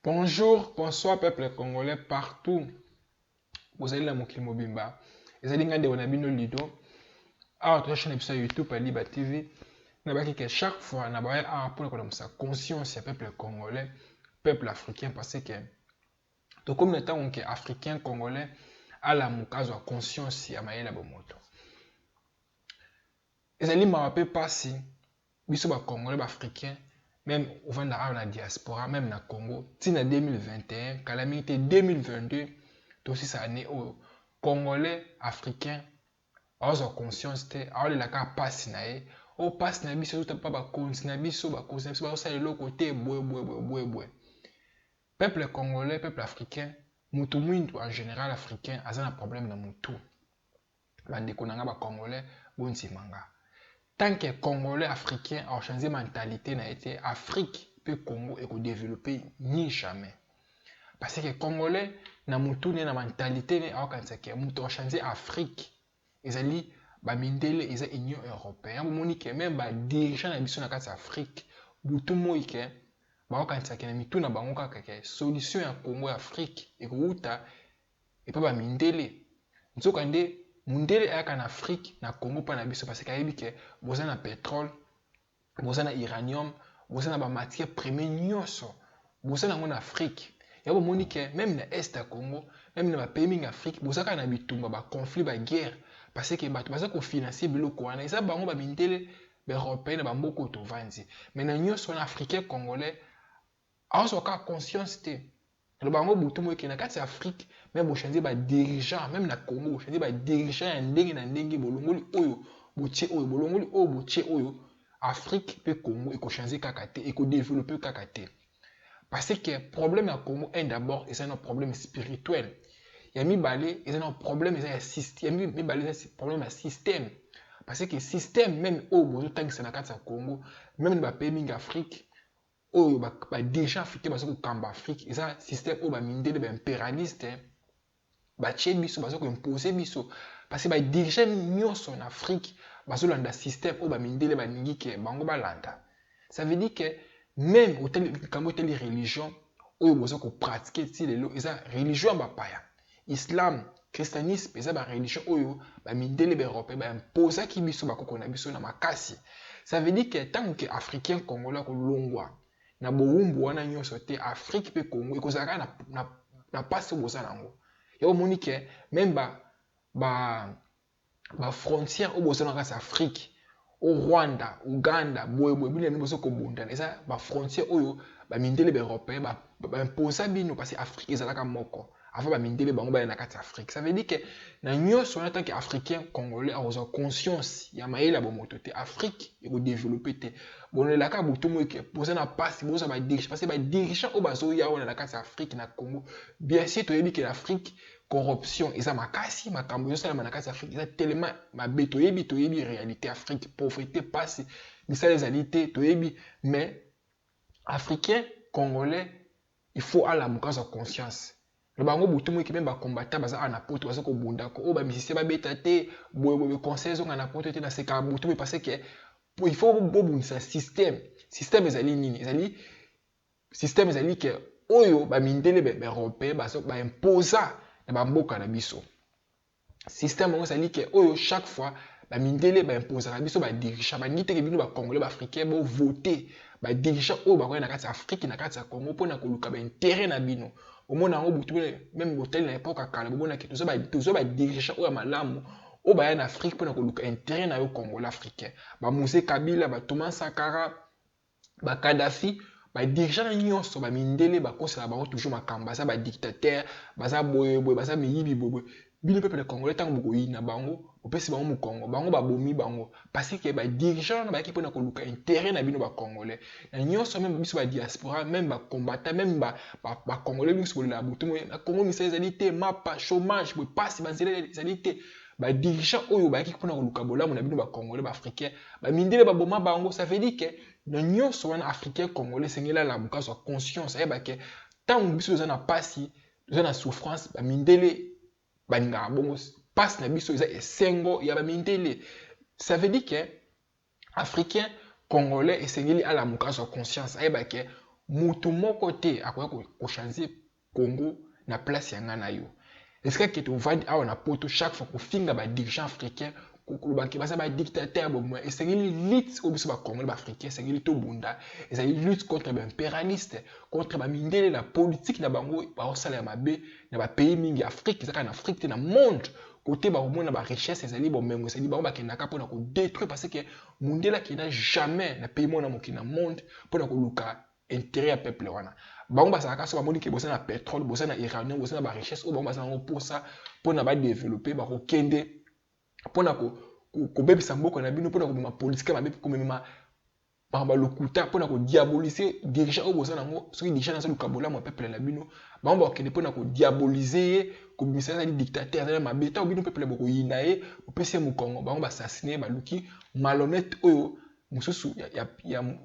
Bonjour, bonsoir peuple congolais partout. Vous allez la mokili mobimba. Vous allez regarder on a bino lido. Ah, votre chaîne sur YouTube à Liba TV. N'a pas que chaque fois n'a pas à pour comme ça conscience du peuple congolais, peuple africain parce que tout comme le temps que africain congolais à la mukazo conscience ya maela bomoto. Vous allez me rappeler pas si biso ba congolais ba africain même au vent dans la diaspora, même na Congo, tina 2021, calamité 2022, aussi ça année au Congolais, Africains, ont conscience te, ont la ka passe na e, au passe na biso tout pas ba continue biso ba ça le côté boue. Peuple congolais, peuple africain, mutu mwindu en général africain, a un problème na mutu. Bande konanga ba congolais, bonti manga. Tant que Congolais africains ont changé de mentalité, n'a été Afrique peut Congo et développer ni jamais. Parce que Congolais na mutu na mentalité ne a quand que mutu a changé Afrique. Ils allaient ba mindele ils a Union européenne. Moni que même ba dirigeant na biso na kati Afrique, butu moi que ba quand que na mitu na bango ka solution ya Congo Afrique et kuta et pas ba mindele. Nzokande mundele aya en Afrique na Congo pa na biso parce que ayebi ke boza na pétrole, boza na uranium, boza na ba matière première nyonso, boza na en Afrique. Ya bo moni ke même na est ya Congo, même na ba pays mingi Afrique, boza ka na bitumba ba conflit ba guerre parce que bato baza ko financer biloko wana. Eza bango ba mindele ba européen ba mboko to vanzi. Mais na nyonso na africain congolais, azo ka conscience te. Le bango butu mo ke na kati Afrique même changer ba dirigeant même na Congo changer ba dirigeant ya ndenge na ndenge bolongoli oyo botie oyo bolongoli oyo botie oyo Afrique pe Congo eko changer kaka te eko développer kaka te parce que problème ya Congo est d'abord c'est un problème spirituel ya mibale c'est un problème ya système ya mibale c'est problème ya système parce que système même oyo bozo tangisa na kati ya Congo même ba pays mingi Afrique oyo ba déjà africain bazo kamba Afrique eza système oyo ba mindele ba impérialiste ba tie biso bazo ko imposer biso parce que ba dirigeant nyonso en Afrique bazo landa système oyo ba mindele ba ningi ke bango ba landa ça veut dire que même hôtel kambo telle religion oyo bozo ko pratiquer ti lelo eza religion ba paya islam christianisme eza ba religion oyo ba mindele ba européen ba imposer ki biso ba kokona biso na makasi ça veut dire que tant que africain congolais ko longwa na bowumbu wana nyonso te Afrique pe Congo ekozala na passe boza nango ya omoni ke même ba frontière o boza na kati Afrique au Rwanda Uganda boye bile ni bozo ko bunda eza ba frontière oyo ba mindele ba européen ba imposer bino parce que Afrique ezalaka moko avant ba mindele bango ba na kati Afrique ça veut dire que na nyonso en tant qu'Africain congolais a conscience ya maela bomoto te Afrique eko développer te bonela ka butu mo ke poser na passe boza ba dirigeant parce que ba dirigeant o bazo ya ona na kati Afrique na Congo bien sûr to yebi que l'Afrique corruption eza makasi makambo yo sala na kati Afrique eza tellement mabe to yebi réalité Afrique pauvreté passe misala ezalité to yebi mais africain congolais il faut à la mukazo conscience le bango butu mo ki même ba combattant baza ana poto baza ko bunda ko o ba musicien ba beta te boye conseil zonga na poto te na seka butu parce que il faut bobunisa système ezali nini ezali système ezali ke oyo ba mindele ba européen ba imposa na ba mboka na biso système on ezali ke oyo chaque fois ba mindele ba imposa na biso ba dirigeant ba ngite ke bino ba congolais ba africain bo voter ba dirigeant oyo ba ko na kati Afrique na kati ya Congo pona ko luka ba intérêt na bino omona ngo butu même hôtel na époque kala bomona ke tozo ba dirigeant oyo malamu o ba en Afrique pona ko luka intérêt na yo Congolais africain ba Moussé Kabila ba Thomas Sankara ba Kadhafi ba dirigeant nyonso ba mindele ba kosala ba toujours makamba za ba dictateur baza boye baza miyibi boye bino peuple congolais tant boko yina bango opesi bango mu Congo bango ba bomi bango parce que ba dirigeant ba ki pona ko luka intérêt na bino ba congolais na nyonso même biso ba diaspora même ba combattant même ba congolais biso la butu na Congo misala ezalité mapa chômage boye passe banzela ezalité ba dirigeant oyo ba ki pona ko luka bolamu na bino ba congolais ba africain ba mindele ba boma bango ça veut dire que na nyonso wana africain congolais sengela la mukazo conscience ayeba ke tant biso za na pasi za na souffrance ba mindele baninga bongo passe na biso eza esengo ya ba mindele ça veut dire que africain congolais esengeli ala mukazo conscience ayeba ke mutu moko te akoya kochange Congo na place ya nga na yo. Est-ce que tu vas dire na poto chaque fois kofinga ba dirigeant africain kolobaki baza ba dictateur bomoi esengeli lutte oyo biso ba Congolais ba africain esengeli tobunda ezali lutte contre ba impérialiste contre ba mindele na politique na bango baosala ya mabe na ba pays mingi Afrique ezaka na Afrique te na monde côté ba omona ba richesse ezali bomengo ezali bango bakendaka mpona kodétruire parce que mundele akenda jamais na pays mona mokili na monde mpona koluka intérêt ya peuple wana. Bango basalaka so bamoni ke bosa na pétrole bosa na uranium bosa na ba richesse oyo bango basala yango mposa mpona badévelopper bakokende mpona kobebisa mboka na bino mpona kobima politique mabe komema balokuta mpona kodiaboliser dirigeant oyo boza nango soki dirigeant azoluka bolamu ya peuple na bino bango bakende mpona kodiaboliser ye kobimisa azali dictateur azali mabe ntango bino peuple bokoyina ye bopesi ye mokongo bango basasine ye baluki malhonnête oyo mosusu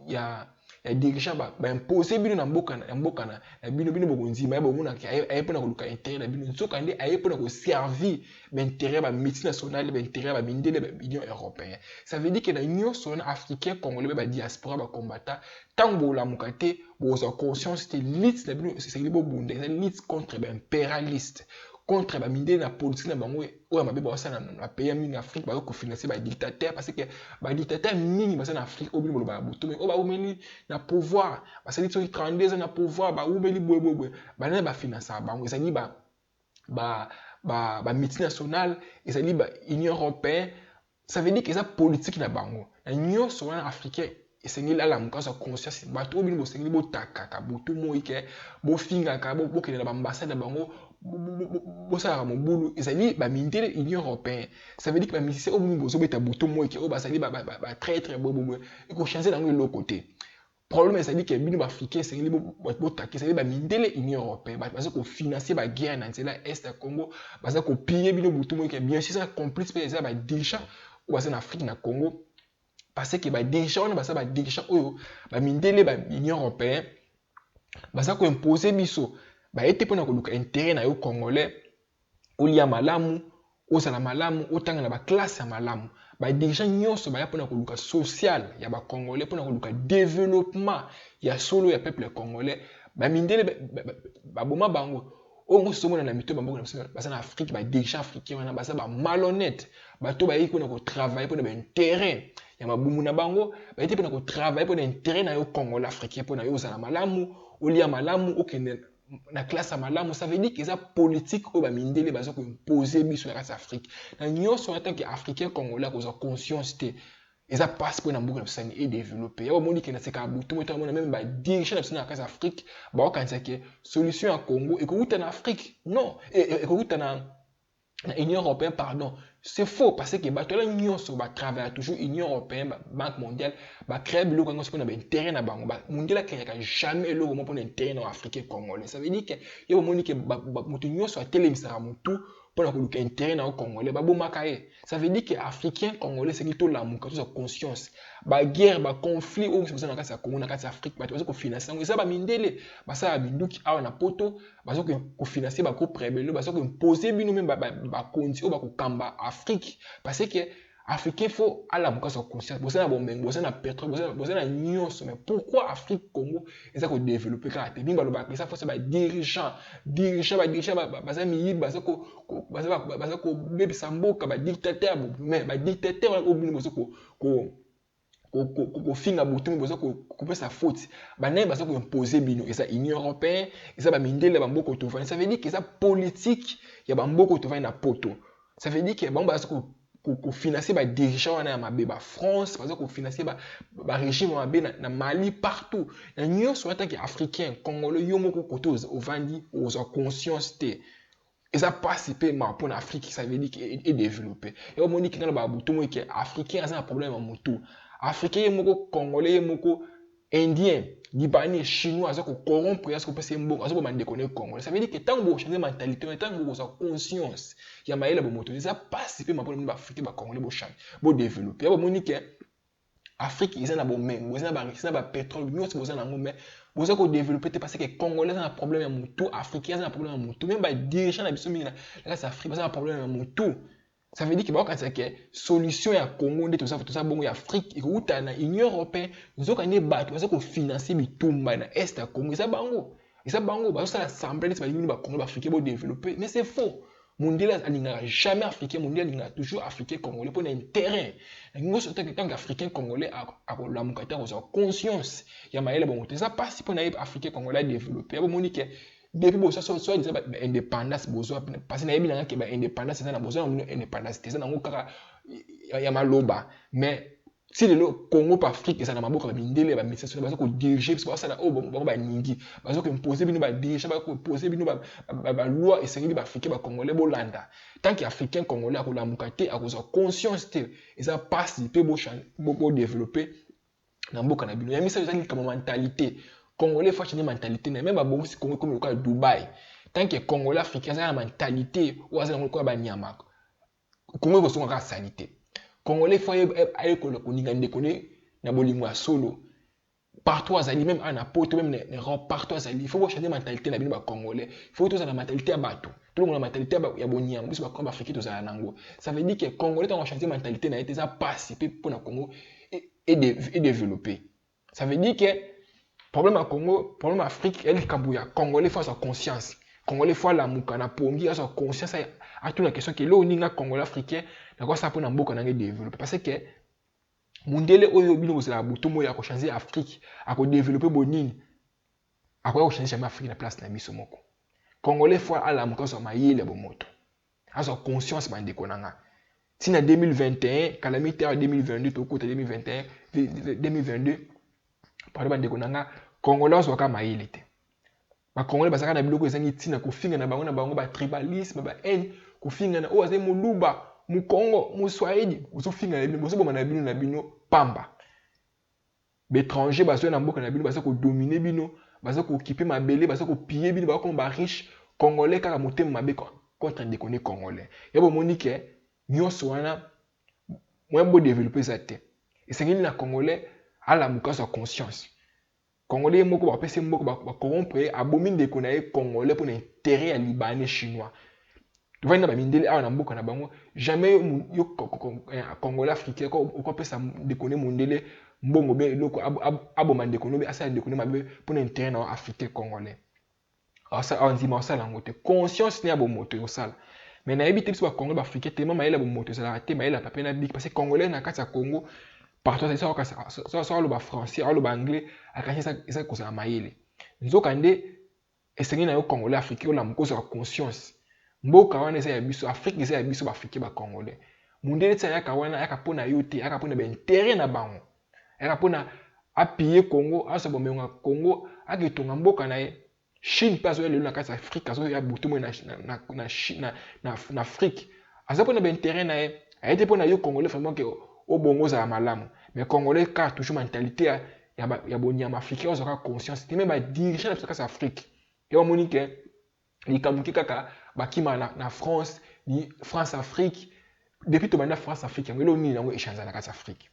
ya dirigeant baimpose bino na mboka na bino bokondima ye bomonaka aye mpona koluka intérêt na bino nzoka nde aye mpona koservir baintérêt ya multinationale baintérêt ya bamindele ya union européenne. Ça veut dire que na nyonso wana africain congolais badiaspora bacombattant ntango bolamuka te bozwa conscience te lutte na bino esengeli bobunda eza lutte contre baimpérialiste contre bamindele na politique na bango oyo mabe baosala na pays ya mingi afrique baza kofinanse badictateur parce que badictateur mingi baza na afrique oyo bino bolobaka botomi oyo baumeli na pouvoir basali soki 32 ans na pouvoir baumeli boyeboyeboye banani bafinansaka bango ezali multinationale ezali union européenne. Ça veut dire que eza politique na bango na nyonso wana africain esengeli alamuka azwa conscience bato oyo bino bosengeli botakaka boto moi ke bofingaka bokende na baambassade na bango bosalaka mobulu ezali bamindele union européenne. Ça veut dire que bamisicien oyo bino bozobeta boto moi ke oyo bazali batraître boboboye ekochange nango eloko te. Problème ezali ke bino baafricain esengeli botaki ezali bamindele union européenne baza kofinanse baguerre na nzela est ya Congo baza kopille bino boto moi ke bien sûr eza complice mpe eza badirigeant oyo baza na Afrique na Congo parce que badirigeant wana baza badirigeant oyo bamindele union européenne baza koimpose biso baye mpona koluka intérêt na yo congolais olia malamu ozala malamu otanga na baklasse ya malamu badirigeant nyonso baya mpona koluka social ya bacongolais mpona koluka développement ya solo ya peuple congolais bamindele baboma bango oyo mosusu omona na mito bamboka baza na Afrique badirigeant africain wana baza bamalhonnête bato bayi mpona kotravaille mpona baintérêt ya mabumu na bango bayete mpona kotravaille mpona intérêt na yo congolais africain mpona yo ozala malamu olia malamu okende na classe ya malamu. Ça veut dire que eza politique oyo bamindele baza koimpose biso na kati ya Afrique na nyonso wana tanke africain congolais akozwa conscience te eza passe mpo na mboka na biso sani edéveloppe ya bomoni ke na seka ya butu mo etamona meme badirige na biso na kati ya Afrique baokanisa ke solution ya Congo ekouta na Afrique non ekouta na Union européenne pardon. C'est faux parce que bato la nyonso travaille toujours Union européenne Banque mondiale créer biloko ngo sipona intérêt na bango mondial créer jamais eloko mo pona intérêt na africain congolais. Ça veut dire que yo bomoni ke moto nyonso atelemisa mutu pona koluka intérêt na congolais babomaka ye. Ça veut dire que africain congolais c'est to lamuka to sa conscience guerre conflit oyo c'est na kati ya Congo na kati ya Afrique bato bazo ko financer ngo eza ba mindele basala binduki awa na poto bazo ko financer ba ko prebelo bazo ko imposer bino même ba konti oyo ba ko kamba Afrique parce que africain faut alamuka sa conscience bosana bomengo bosana pétrole bosana nyonso mais pourquoi Afrique Congo eza ko développer ka te bimba lo ba ça faut ba dirigeant baza miyi baza ko bebisa mboka ba dictateur mais ba dictateur oyo bino bazo ko finga butu boza ko pesa faute banayi baza ko imposer bino eza Union européenne eza ba mindele ba mboko tovani. Ça veut dire que eza politique ya ba mboko tovani na poto. Ça veut dire que ba baza ko financer ba dirigeant wana ya mabe ba France baza ko financer ba régime mabe na Mali partout na nyonso ata ki africain congolais yo moko kote ovandi oza conscience te eza participer ma pour l'Afrique. Ça veut dire que est développé et au moni ki na ba butu mo ke africain asa un problème à mutu africain moko congolais moko indien libanais chinois aza ko corrompre aza ko pesa mboko aza ko mandekone congolais. Ça veut dire que tant que changer mentalité tant que vous conscience ya maela bo moto eza participer ma pour ba africain ba congolais bo changer bo développer ba moni ke Afrique ils na bo mengo ils na ba pétrole nyonso boza na ngombe boza ko développer parce que congolais na problème ya mutu africain na problème ya mutu même ba dirigeant na biso mingi na Afrique baza na problème ya mutu. Ça veut dire que la solution ya Congo nde tout ça bongo ya Afrique et que na Union européenne nous avons bato nous avons financer bitumba na est ya Congo ça bango ba ça l'assemblée de bali ba Congo ba Afrique bo développer mais c'est faux mondial alinga jamais africain mondial alinga toujours africain congolais pour un terrain ngo so tant qu'africain congolais a la mukata ko conscience ya maele bongo ça passe pour na africain congolais développer bo monique depuis que ça soit disait indépendance besoin parce que na yebi que indépendance c'est na besoin indépendance c'est na ngokaka ya maloba mais si le Congo par Afrique ça na maboka ba mindele ba mission ba ko diriger parce que ça oh bon ba ningi ba ko imposer bino ba diriger ba ko imposer bino ba loi et c'est ba africain ba congolais bolanda tant qu'africain congolais a ko la mukate a ko conscience et ça passe peut bo développer na mboka na bino ya misa ça comme mentalité Congolais faut changer mentalité même à Congo comme le cas de Dubaï tant que Congolais africain ça la mentalité ou ça le cas ba nyama Congo ko songa sanité Congolais faut aller ko ninga ndekone na bolingo ya solo partout azali même en apoto même ne partout azali il faut changer mentalité na bino ba Congolais il faut tous la mentalité ya bato tout le monde la mentalité ya bonyama biso ba Congo africain tous za nango ça veut dire que Congolais tant changer mentalité na été ça participer pour na Congo et développer ça veut dire que problème à Congo, problème à Afrique, elle est Kabouya. Congolais faut sa conscience. Congolais faut la mukana pongi, sa conscience à toute la question que l'on ninga Congolais africain, na quoi ça peut n'amboka na développer parce que mundele oyo bino la butomo ya ko changer Afrique, à ko développer bonine, à ko changer jamais Afrique na place na biso moko. Congolais faut à la mukana sa mayele bo moto. À sa conscience bande konanga. Si na 2021, calamité en 2022, to côté 2021, 2022 par bande konanga Congolais soka maïli te ba Congolais basaka na biloko ezangi tina kofinga na bango ba tribalisme ba haine kofinga na o azai muluba mu Congo mu Swahili ozofinga na bino bozoboma na bino pamba l'étranger baso na mboka na bino baso ko dominer bino baso ko occuper mabele baso ko piller bino ba ko ba riche Congolais kaka motema mabe contre ndekone Congolais yabo monique nyonso wana moi bo développer ça te et c'est na Congolais à la mukaso conscience Congolais moko ba pese moko ba corrompre abomi ndeko na ye Congolais pour l'intérêt ya libanais chinois tu vois na ba mindele a na mboka na bango jamais yo Congolais africain ko pesa ndeko ne mondele mbongo be loko aboma ndeko no be asa ndeko ne mabe pour l'intérêt na africain congolais asa anzima asa la ngote conscience ne abomoto yo sala mais na yebi te biso ba Congolais ba africain tellement maela abomoto sala te maela pape na big parce que Congolais na kati ya Congo partout ça le français le anglais akashi ça ko ça maele nzoka nde esengi na yo Congolais africain la mkoso ya conscience mboka wana eza ya biso Afrique eza ya biso ba africain ba Congolais mundele tsa yaka wana yaka pona yo te yaka pona ba intérêt na bango yaka pona appuyer Congo aso bomenga Congo aketonga mboka na ye Chine pas zo le na kati Afrique azo ya butumo na Afrique azo pona ba intérêt na ye ayete pona yo Congolais vraiment que au bongo za malamu mais Congolais car toujours mentalité ya bonyama africain ozoka conscience te même ba diriger na kati Afrique yo monique likamuki kaka bakima na France ni France Afrique depuis to banda France Afrique ngelo ni nango échange na kati Afrique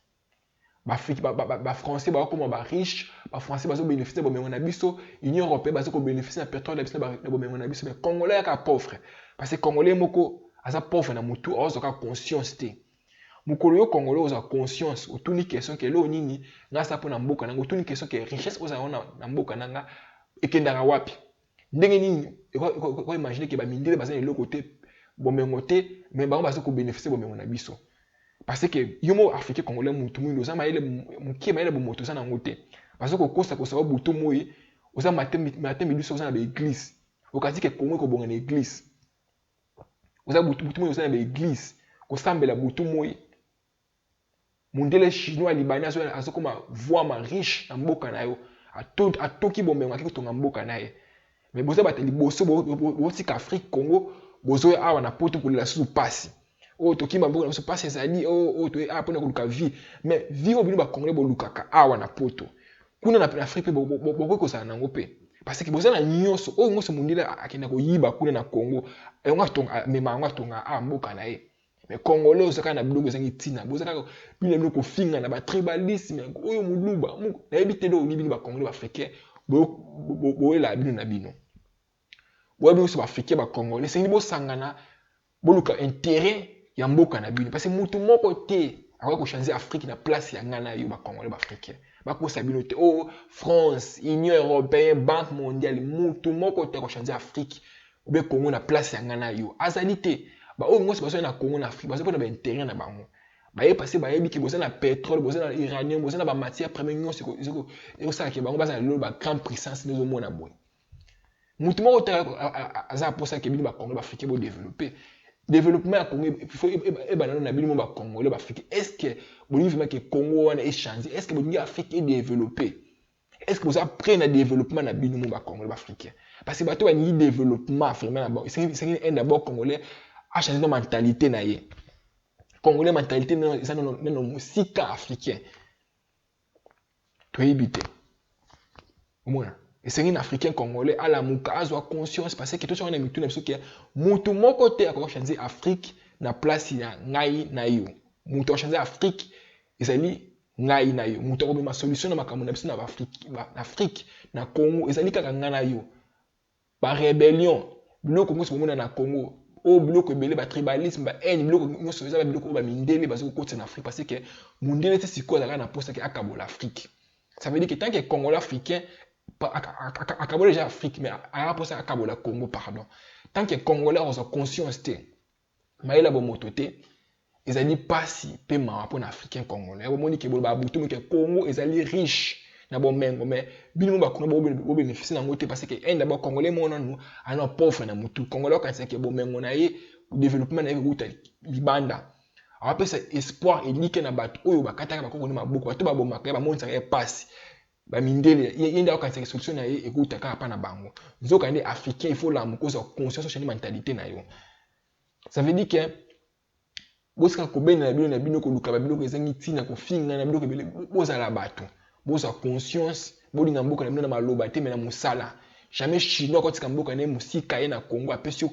ba Afrique ba français ba comme ba riche ba français bazo bénéficier bo mengo na biso Union européenne bazo ko bénéficier na pétrole na biso ba bo mengo na biso mais Congolais ka pauvre parce que Congolais moko asa pauvre na mutu ozoka conscience te mukolo yo Congolais oza conscience otuni question que lo nini ngasa po na mboka nango otuni question que richesse oza na mboka nanga ekendaka wapi ndenge nini ko imaginer que ba mindele baza na eloko te bomengo te mais bango bazo ko bénéficier bomengo na biso parce que yomo africain congolais mutu mwindo za maele mukie maele bo moto za na ngote bazo ko kosa ko sawa buto moyi oza matembi biso oza na ba église okati ke Congo ko bonga na église oza buto moyi oza na ba église ko sambela buto moyi mundele chinois libanais azo koma voix ma riche na mboka na yo atoki bomengo akiko tonga mboka na ye mais boza bateli boso botika Afrique Congo bozo awa na poto kolela susu pasi o tokima mboka na susu pasi ezali o to a pona koluka vie mais vie obino ba Congolais bolukaka awa na poto kuna na Afrique boko ko sana nango pe parce que boza na nyonso o ngoso mundele akenda ko yiba kuna na Congo e nga tonga mema nga tonga a mboka na ye mais Congolais osaka na biloko ezangi tina bozaka bino ko finga na ba tribalisme oyo muluba na ebite do libino ba Congolais ba africain boela bino na bino boya bino so ba africain ba Congolais c'est ni bo sangana boluka intérêt ya mboka na bino parce que mutu moko te akoki kochange Afrique na place ya ngai na yo bakongole baafricain bakosa bino te oh France Union Européenne Banque mondiale mutu moko te akochange Afrique obe Congo na place ya ngai na yo azali te baoyo nyonso bazali na Congo na Afrique bazali mpona baintérêt na bango baye parce bayebi ke boza na pétrole boza na uranium boza na bamatière première nyonso ekosalaka bango baza na lelo bagrande puissance nde ozomona boye mutu moko te aza aposaka bino bakongole baafricain bodéveloppe développement ya Congo ebana na bino bakongole baafricain est-ce que bolingi vraiment ke Congo wana echange est-ce que bolingi Afrique edéveloppe est-ce que boza prêt na développement na bino mo bakongole baafricain parce que bato balingi développement vraiment na bango esengi un d'abord congolais achange no mentalité na ye congolais mentalité eza nano mosika africain toyebi te omona esengi na africain congolais alamuka azwa conscience parce que toso wana mitu na biso ke mutu moko te akoki changer Afrique na place ya ngai na yo mutu akochanger Afrique ezali ngai na yo mutu akobima solution na makambo na biso na Afrique na Congo ezali kaka ngai na yo ba rébellion biloko nyonso bomona na Congo o biloko ebele ba tribalisme ba haine biloko nyonso eza ba biloko ba mindele bazo kokotisa na Afrique parce que mundele te sikoyo azalaka na posa ke akabola Afrique ça veut dire que tant que Congolais africain akabola déjà Afrique mais aya posa akabola Congo pardon tant que Congolais ont conscience te mayela bomoto te ezali pasi pe mawa mpona africain congolais bomoni ke boloba butu ke Congo ezali riche na bomengo mais bino mo bakuna bo bénéficier nango te parce que un d'abord congolais mona nous ana pauvre na mutu congolais quand c'est que bomengo na ye développement na ye kuta libanda apesa espoir elike na bato oyo bakataka bakoko ni maboko bato babomaka ba monisa ye pasi ba mindele yenda okanisa solution na ye ekuta kaka pa na bango nzoka ndi africain il faut la mukoza conscience sur mentalité na yo ça veut dire que bosika kobena na bino koluka ba biloko ezangi tina kofinga na biloko ebele bozala bato boza conscience bolinga mboka na bino na maloba te me na mosala jamais chinois kotika mboka na musika ye na Congo apesi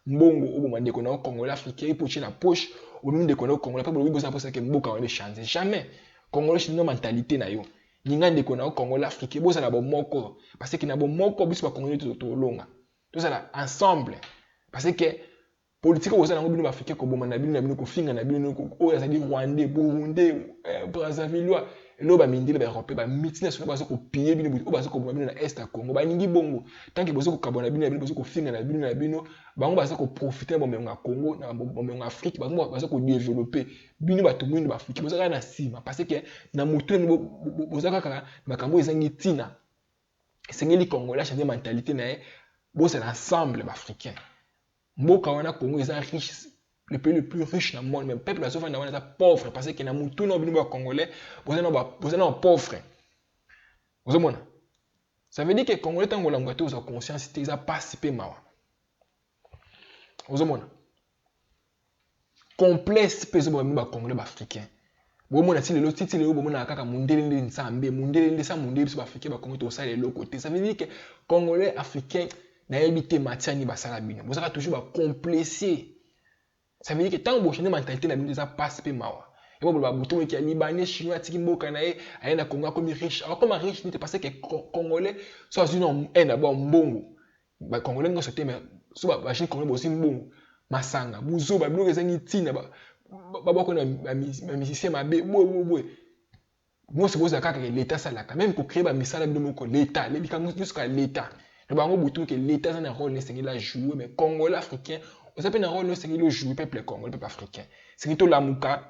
mbongo obo mandeko na congolais africain ipoche na poche obi ndeko na congolais pa bolobi boza posa ke mboka wana changer jamais congolais chinois mentalité na yo ninga ndeko na congolais africain bozala bomoko parce que na bomoko biso ba congolais to longa tozala ensemble parce que politique aux gens bino africain ko bomana bino ko finga na bino ko azali Rwandais Burundais Brazzaville lo ba mindile ba européen ba multinational ba ko piller bino o ba ko bomana bino na est à Congo ba ningi bongo tant que bozo ko kabona bino ko finga na bino bango ba ko profiter bomengo na Congo na bomengo Afrique bango ba ko développer bino ba to mwini ba Afrique bozo na sima parce que na mutu bozo kaka makambo ezangi tina esengeli congolais changer mentalité na bozo l'ensemble ba africain mboka wana Congo est riche le pays le plus riche dans le monde mais peuple bazo fanda wana est pauvre parce que na mutu na bino ba congolais bozo na pauvre vous mona ça veut dire que congolais tango la ngwato za conscience te za participer mawa vous mona complexe peso ba congolais ba africain vous mona si le titi le bomona kaka mundele ndi nsambe mundele ndi sa mundele biso ba africain ba congolais to sa le côté ça veut dire que congolais africain na yebite matiani basala bino bozaka toujours ba complexer ça veut dire que tant que changer mentalité na bino ça passe pe mawa et bon ba buto ki libanais chinois tiki mboka na ye ayena Congo comme riche alors comme riche ni parce que congolais so azino un d'abord mbongo ba congolais ngo sote mais so ba chine congolais bosi mbongo masanga buzo ba biloko ezangi tina ba ko na musicien mabe boy moi c'est boza kaka l'état salaka même ko créer ba misala bino moko l'état les bikango jusqu'à l'état le bango butu que l'état a un rôle nécessaire à jouer mais congolais africain on s'appelle un rôle nécessaire à jouer peuple congolais peuple africain c'est que la muka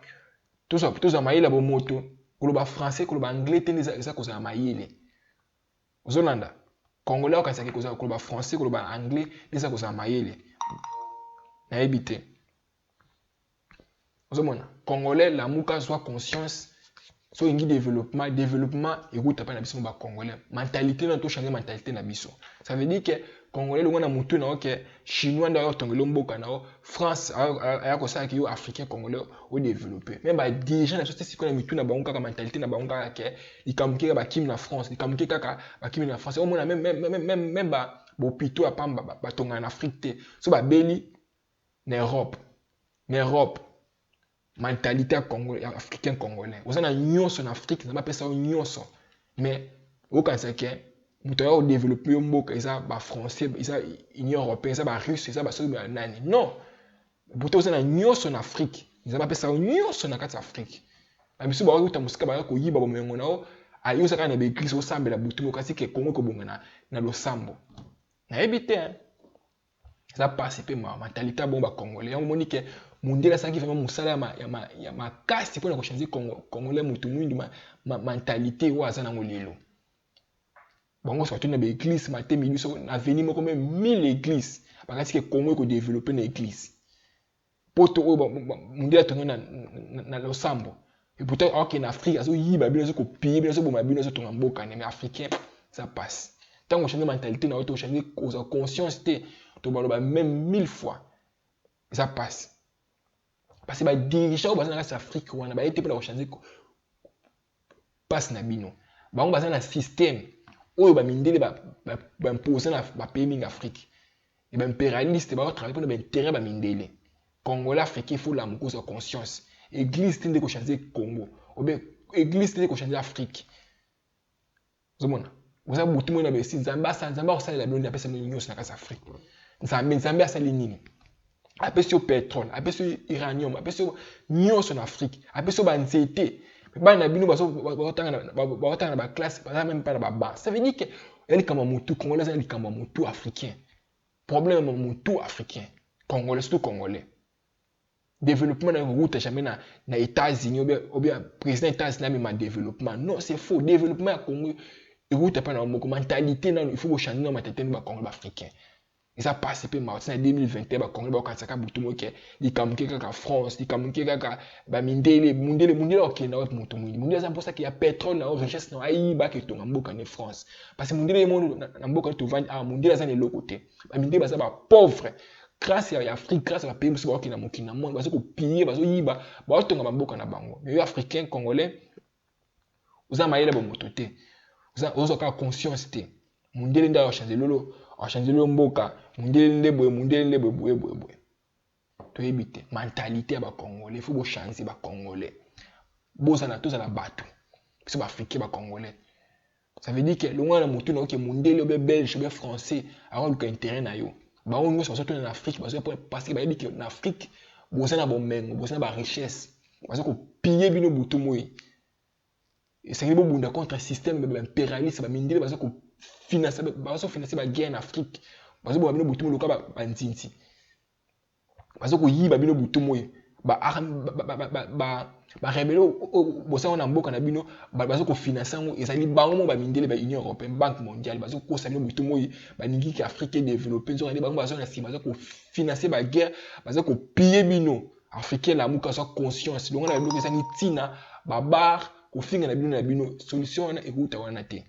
tout ça maïla bo moto koloba français koloba anglais teneza ça cause maïle ozolanda congolais quand ça cause koloba français koloba anglais ça cause maïle na habité ozomona congolais la muka soit conscience so ingi développement écoute pas na biso ba congolais mentalité na to changer mentalité na biso ça veut dire que congolais le na mutu na ok chinois nda tongelo mboka na France aya ko sa ki yo africain congolais au développer même ba dirigeant na société sikona mutu na bango kaka mentalité na bango kaka ke ikamuke ba kim na France ikamuke kaka ba kim na France au mona même ba bo pito apamba ba tonga na Afrique te so ba beli na Europe mentalité congolais africain congolais vous en a nyonso en Afrique na pas ça nyonso mais au quand c'est que muto ya développer mboka isa ba français isa union européenne isa ba russe isa ba so nani non Pourtant oza na nyonso na Afrique nzambe apesa nyonso na kati ya Afrique na biso ba uta musika ba ko yiba bomengo na o ayo saka na beglise osambela butu kasi ke Congo ko bonga na losambo na ebite hein ça passe pe ma mentalité bon ba congolais on moni ke mundela saki vraiment musala ya makasi pour na ko changer congolais mutu mwindu ma mentalité wa za na ngolelo bango surtout na beglise maté miliso na venir moko même 1000 églises bakati ke Congo ko développer na église poto oyo mundela tonga na losambo et pourtant ok en Afrique azo yiba bino azo ko piller bino azo boma bino azo tonga mboka mais africain ça passe tant on change mentalité na auto changer conscience té to baloba même 1000 fois ça passe parce que ba dirigeant baza na Afrique wana ba été pour changer passe na bino bango baza na système oyo ba mindele ba imposer na ba pays mingi Afrique et ba impérialiste ba travailler pour ba intérêt ba mindele Congolais africain faut la moko sa conscience église tende ko changer Congo ou bien église tende ko changer Afrique zomona oza butu mo na besi nzamba osala la bino apesa mo nyonso na kasa Afrique nzambe asali nini apesi yo pétrole apesi yo uranium apesi yo nyonso na Afrique apesi yo banzete bana bino baotanga na ba classe baza même pas na ba bas ça veut dire que yali kama mutu congolais yali kama mutu africain problème mutu africain congolais surtout congolais développement na route jamais na États-Unis ou bien président États-Unis mais ma développement non c'est faux développement à Congo route pas na moko mentalité na il faut changer na mentalité ba Congo africain et ça passe pe ma en 2021 ba Congo ba katsaka butu moke likamuke kaka France likamuke kaka ba mindele ok na wa mutu mindele ça pour ça qu'il y a pétrole na richesse na ai ba ke tonga mboka ne France parce que mindele mo na mboka to vendre ah mindele ça ne l'autre côté ba mindele ba ça ba pauvre grâce à l'Afrique, grâce à la pays, parce que na mokina monde, parce que piller, parce que yiba, ba tonga mboka na bango. Mais les Africains, Congolais, vous avez maïla bon mototé, vous avez encore conscience té. Mundele nda changer lolo mboka, mundele boye. To ebité, mentalité ba Congolais, faut bo changer ba Congolais. Bo ça na tous à la bateau. C'est ba Africain ba Congolais. Ça veut dire que le monde na motu na que mundele ou belge ou français, avoir le intérêt na yo. Bah on nous surtout en Afrique parce que bah dit que en Afrique bosa na bomengo bosa na ba richesse parce que piller bino butu moyi et c'est que bon bunda contre un système impérialiste ba mindele parce que financer ba guerre en Afrique parce que bino butu moyi loka ba ntinti parce que yiba bino butu moyi ba rebelle bosa on mboka na bino bazo ko financer ngo ezali bango mo ba mindele ba Union européenne banque mondiale bazo ko sa bino butu moyi ba ningi ki Afrique développer zo bango bazo na sima bazo ko financer ba guerre bazo ko piller bino africain la muka so conscience donc na bino ezali tina ba bar ko finga na bino solution na ekuta wana te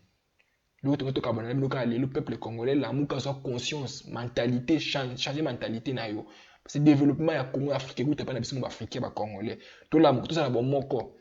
l'autre to ka bana bino ka le peuple congolais la muka so conscience mentalité changer mentalité na yo c'est développement ya Congo Afrique ekuta pa na biso ba africain ba congolais to la muka to ça bon moko